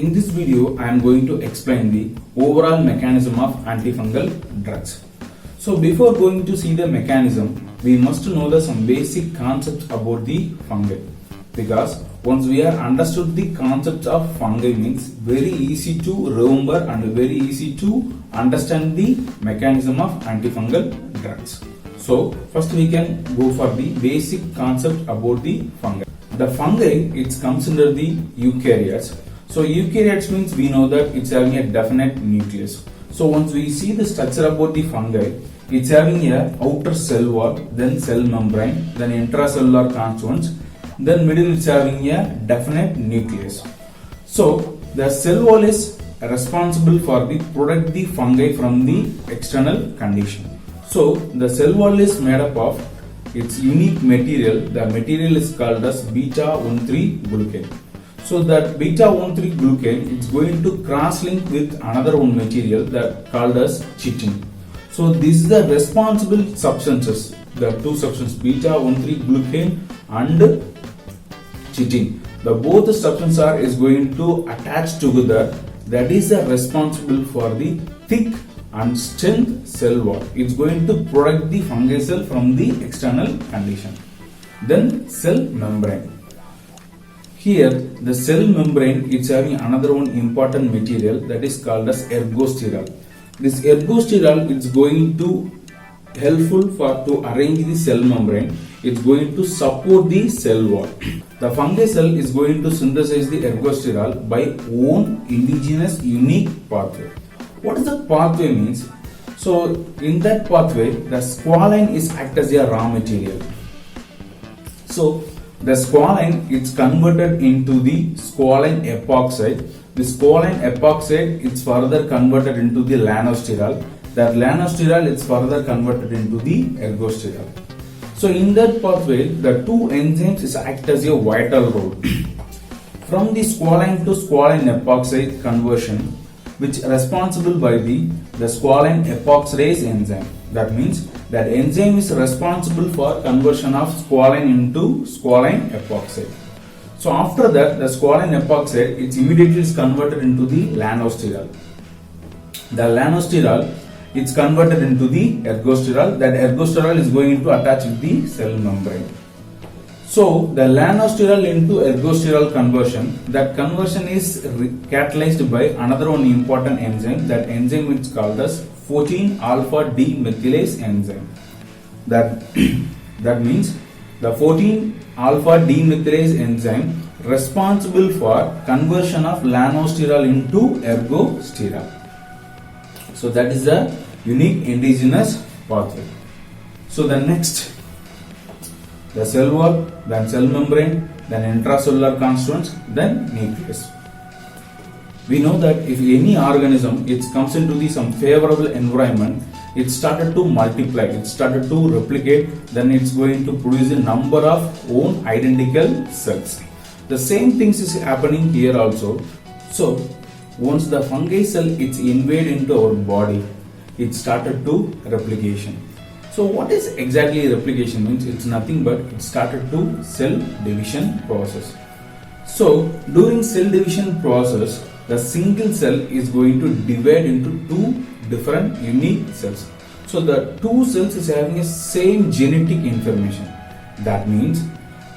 In this video, I am going to explain the overall mechanism of antifungal drugs. So before going to see the mechanism, we must know the some basic concepts about the fungi. Because once we are understood the concepts of fungi means very easy to remember and very easy to understand the mechanism of antifungal drugs. So first we can go for the basic concept about the fungi. The fungi, it comes under the eukaryotes. So eukaryotes means we know that it's having a definite nucleus. So once we see the structure about the fungi, it's having a outer cell wall, then cell membrane, then intracellular constituents, then middle it's having a definite nucleus. So the cell wall is responsible for the protect the fungi from the external condition. So the cell wall is made up of its unique material. The material is called as beta-1,3 glucan. So that beta-1,3 glucan is going to cross-link with another one material that called as chitin. So these are the responsible substances, the two substances beta-1,3 glucan and chitin. The both substances is going to attach together. That is responsible for the thick and strength cell wall. It's going to protect the fungi cell from the external condition. Then cell membrane. Here the cell membrane is having another one important material that is called as ergosterol. This ergosterol is going to helpful for to arrange the cell membrane. It's going to support the cell wall. The fungi cell is going to synthesize the ergosterol by own indigenous unique pathway. What is the pathway means? So in that pathway, the squalene is act as a raw material. So the squalene is converted into the squalene epoxide. The squalene epoxide is further converted into the lanosterol. That lanosterol is further converted into the ergosterol. So in that pathway, the two enzymes is act as a vital role. From the squalene to squalene epoxide conversion, which is responsible by the squalene epoxidase enzyme. That means that enzyme is responsible for conversion of squalene into squalene epoxide. So after that, the squalene epoxide it's immediately is converted into the lanosterol. The lanosterol it's converted into the ergosterol. That ergosterol is going to attach with the cell membrane. So the lanosterol into ergosterol conversion, that conversion is catalyzed by another one important enzyme. That enzyme is called as 14-alpha-demethylase enzyme. That means the 14-alpha-demethylase enzyme responsible for conversion of lanosterol into ergosterol. So that is the unique indigenous pathway. So the next, the cell wall, then cell membrane, then intracellular constituents, then nucleus. We know that if any organism it comes into the some favorable environment, it started to multiply, it started to replicate, then it's going to produce a number of own identical cells. The same things is happening here also. So once the fungi cell it's invade into our body, it started to replication. So what is exactly replication means? It's nothing but it started to cell division process. So during cell division process, the single cell is going to divide into two different unique cells. So the two cells is having a same genetic information. That means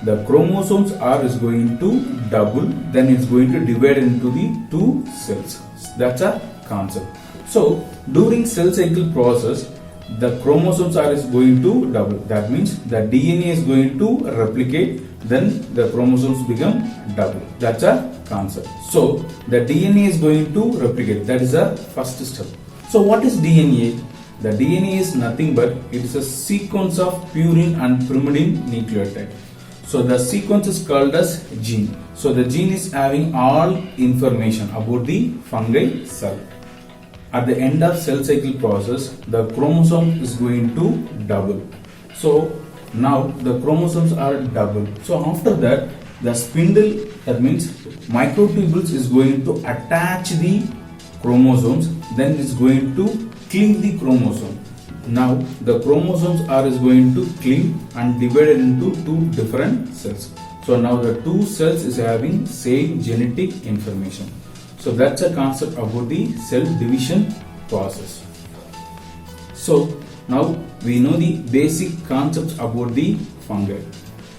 the chromosomes R is going to double, then it's going to divide into the two cells. That's a concept. So during cell cycle process, the chromosomes R is going to double. That means the DNA is going to replicate, then the chromosomes become double. That's a concept. So the DNA is going to replicate. That is the first step. So what is DNA? The DNA is nothing but it is a sequence of purine and pyrimidine nucleotide. So the sequence is called as gene. So the gene is having all information about the fungi cell. At the end of cell cycle process, the chromosome is going to double. So now the chromosomes are double. So after that, the spindle, that means microtubules is going to attach the chromosomes, then it's going to cling the chromosome. Now the chromosomes are is going to cling and divided into two different cells. So now the two cells is having same genetic information. So that's a concept about the cell division process. So now we know the basic concepts about the fungi.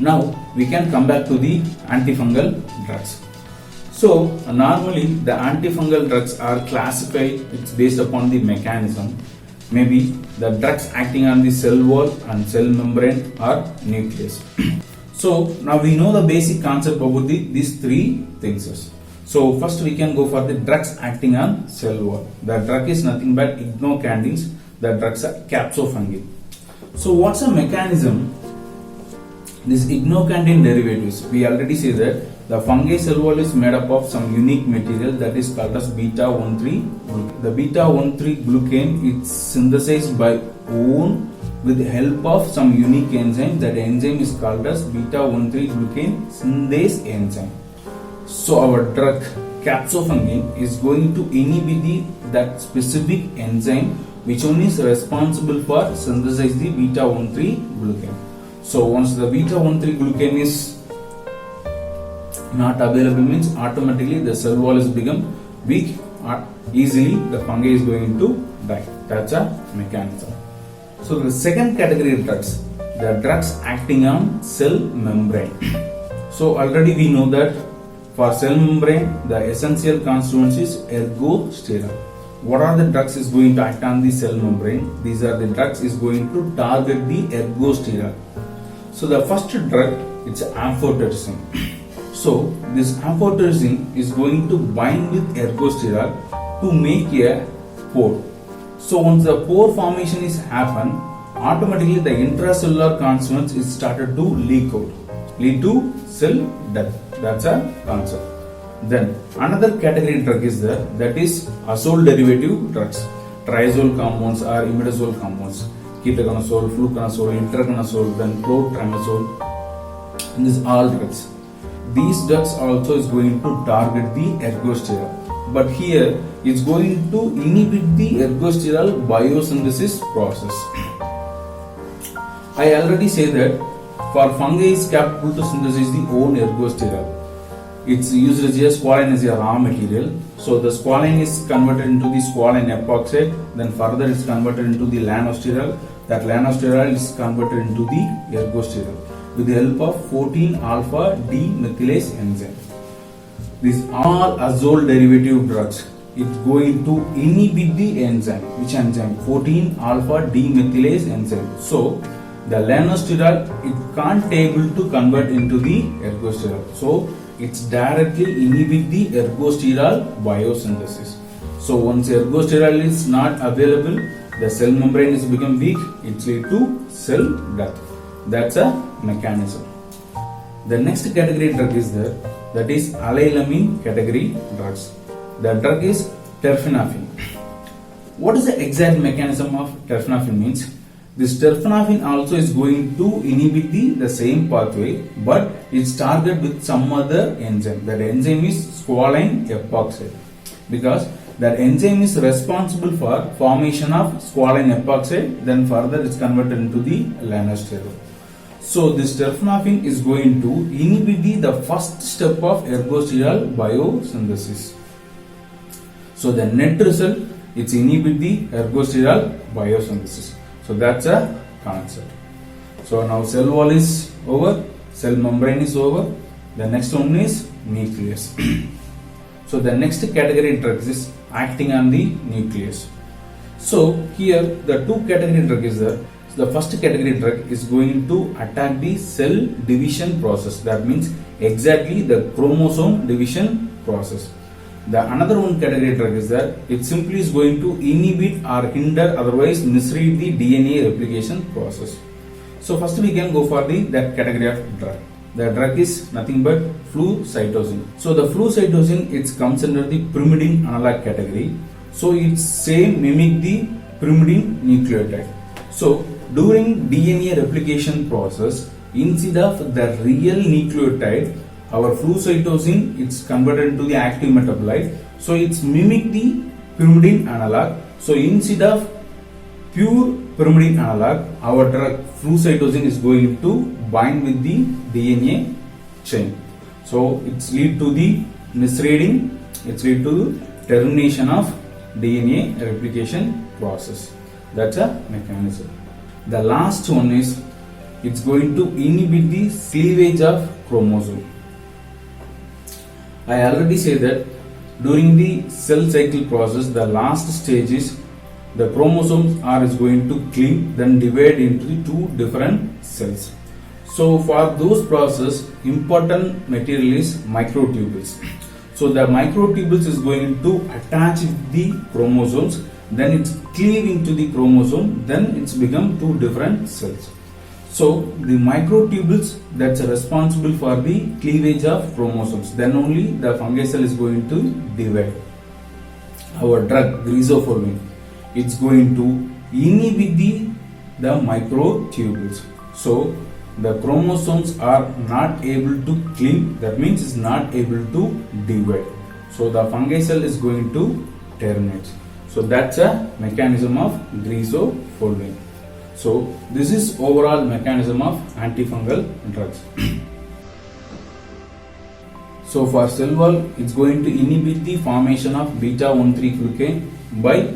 Now we can come back to the antifungal drugs. So normally the antifungal drugs are classified, it's based upon the mechanism. Maybe the drugs acting on the cell wall and cell membrane or nucleus. So now we know the basic concept about these three things. So first we can go for the drugs acting on cell wall. The drug is nothing but ignocandins. The drugs are capsofungin. So what's the mechanism? This ignocandin derivatives, we already say that the fungi cell wall is made up of some unique material that is called as beta-1,3. The beta-1,3 glucan is synthesized by own with the help of some unique enzyme. That enzyme is called as beta-1,3 glucan synthase enzyme. So our drug capsofungin is going to inhibit that specific enzyme which one is responsible for synthesize the beta-1,3 glucan. So once the beta-1,3 glucan is not available, means automatically the cell wall is become weak, or easily the fungi is going to die. That's a mechanism. So the second category of drugs, the drugs acting on cell membrane. So already we know that for cell membrane the essential constituents is ergosterol. What are the drugs is going to act on the cell membrane? These are the drugs is going to target the ergosterol. So the first drug, it's amphotericin. So this amphotericin is going to bind with ergosterol to make a pore. So once the pore formation is happen, automatically the intracellular constituents is started to leak out, lead to cell death. That's a concept. Then another category drug is there, that is azole derivative drugs, triazole compounds or imidazole compounds, ketoconazole, fluconazole, itraconazole, then chlorotrimazole. These all drugs. These drugs also is going to target the ergosterol, but here it's going to inhibit the ergosterol biosynthesis process. I already say that for fungi is capable to synthesize the own ergosterol. It's used as a squalene as a raw material. So the squalene is converted into the squalene epoxide. Then further it's converted into the lanosterol. That lanosterol is converted into the ergosterol with the help of 14-alpha demethylase enzyme. These are azole derivative drugs. It's going to inhibit the enzyme. Which enzyme? 14-alpha demethylase enzyme. So the lanosterol it can't able to convert into the ergosterol. So it's directly inhibit the ergosterol biosynthesis. So once ergosterol is not available, the cell membrane is become weak, it lead to cell death. That's a mechanism. The next category drug is there, that is allylamine category drugs. The drug is terfenadine. What is the exact mechanism of terfenadine means? This terfenadine also is going to inhibit the same pathway, but it's targeted with some other enzyme. That enzyme is squalene epoxide, because that enzyme is responsible for formation of squalene epoxide. Then further it's converted into the lanosterol. So this terfenadine is going to inhibit the first step of ergosterol biosynthesis. So the net result, it's inhibit the ergosterol biosynthesis. So that's a concept. So now cell wall is over, cell membrane is over. The next one is nucleus. So the next category drugs is acting on the nucleus. So here the two category drug is there. So the first category drug is going to attack the cell division process. That means exactly the chromosome division process. The another one category drug is that it simply is going to inhibit or hinder, otherwise misread the DNA replication process. So first we can go for that category of drug. The drug is nothing but flucytosine. So the flucytosine, it comes under the pyrimidine analog category. So it's same mimic the pyrimidine nucleotide. So during DNA replication process, instead of the real nucleotide, our flucytosine, it's converted into the active metabolite. So it's mimic the pyrimidine analog. So instead of pure pyrimidine analog, our drug flucytosine is going to bind with the DNA chain. So it's lead to the misreading It's lead to termination of DNA replication process. That's a mechanism. The last one is it's going to inhibit the cleavage of chromosome. I already said that during the cell cycle process, the last stage is the chromosomes is going to cleave, then divide into the two different cells. So for those process, important material is microtubules. So the microtubules is going to attach the chromosomes, then it's cleaving to the chromosome, then it's become two different cells. So the microtubules that's responsible for the cleavage of chromosomes, then only the fungi cell is going to divide. Our drug griseofulvin, it's going to inhibit the microtubules. So the chromosomes are not able to cleave, that means it's not able to divide. So the fungi cell is going to terminate. So that's a mechanism of griseofulvin. So this is overall mechanism of antifungal drugs. So for cell wall, it's going to inhibit the formation of beta-1,3-glucan by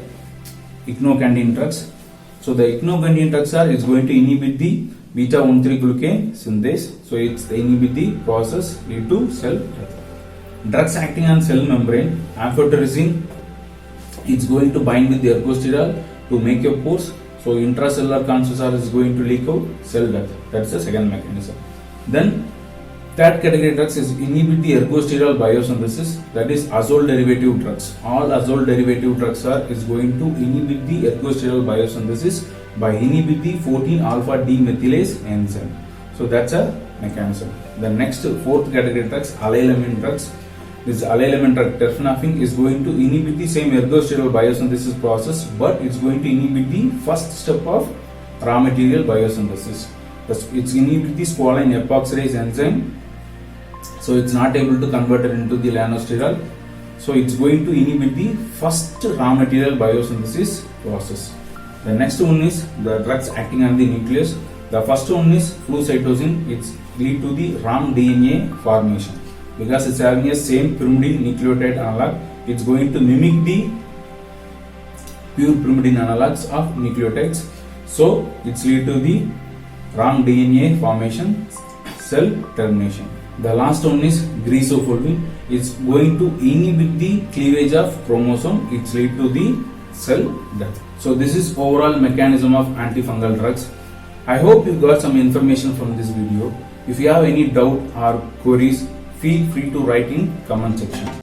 echinocandin drugs. So the echinocandin drugs is going to inhibit the beta-1,3-glucan synthase. So it's inhibit the process lead to cell death. Drugs acting on cell membrane, amphotericin, it's going to bind with the ergosterol to make a pores. So intracellular concentrations is going to leak out, cell death. That's the second mechanism. Then third category drugs is inhibit the ergosterol biosynthesis, that is azole derivative drugs. All azole derivative drugs is going to inhibit the ergosterol biosynthesis by inhibit the 14-alpha demethylase enzyme. So that's a mechanism. The next fourth category drugs, allylamine drugs. This allylamine drug terfenadine is going to inhibit the same ergosterol biosynthesis process, but it's going to inhibit the first step of raw material biosynthesis. It's inhibit the squalene epoxidase enzyme, so it's not able to convert it into the lanosterol. So it's going to inhibit the first raw material biosynthesis process. The next one is the drugs acting on the nucleus. The first one is flucytosine. It's lead to the wrong DNA formation because it's having a same pyrimidine nucleotide analog. It's going to mimic the pure pyrimidine analogs of nucleotides. So it's lead to the wrong DNA formation, cell termination. The last one is griseofulvin. It's going to inhibit the cleavage of chromosome. It's lead to the cell death. So this is overall mechanism of antifungal drugs. I hope you got some information from this video. If you have any doubt or queries, feel free to write in comment section.